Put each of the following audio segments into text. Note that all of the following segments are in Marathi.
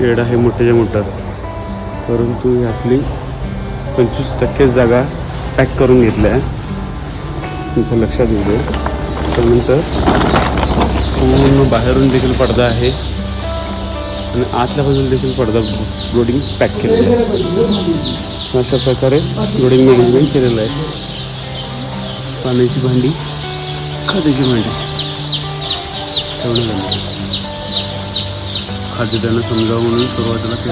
शेड आहे मोठ्याच्या मोठं, परंतु यातली 25% जागा पॅक करून घेतल्या आहे. तुमच्या लक्षात येऊ दे. त्यानंतर पूर्ण बाहेरून देखील पडदा आहे आणि आतल्या बाजूला देखील पडदा लोडिंग पॅक केलेलं आहे. अशा प्रकारे लोडिंग मॅनेजमेंट केलेलं आहे. पाण्याची भांडी, खाद्याची भांडी ठेवणं झालं. खाद्यधान्य समजावं म्हणून सुरुवातीला ते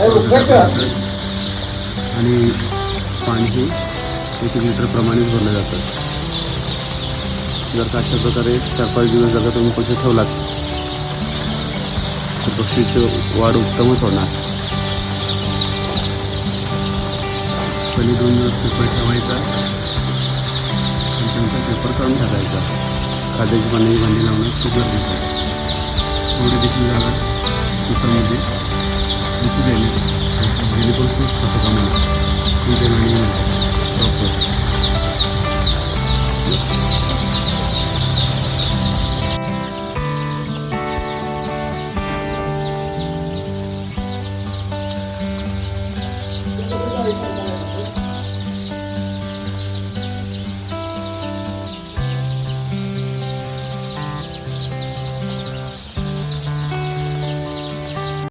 आणि पाणी हे 1 लिटर प्रमाणेच भरलं जातं. जर का अशा प्रकारे 4-5 दिवस जर का तुम्ही पैसे ठेवलात तर पक्षीची वाढ उत्तमच होणार. पहिले 2 दिवस पेपर ठेवायचा आणि त्यांचा पेपर काढून टाकायचा. खाद्याची पाण्याची भांडी लावणं खूप गरजेचं आहे. थोडी देखील जागा पेपरमध्ये दिसू द्यायला पण खूप स्वतः कामाला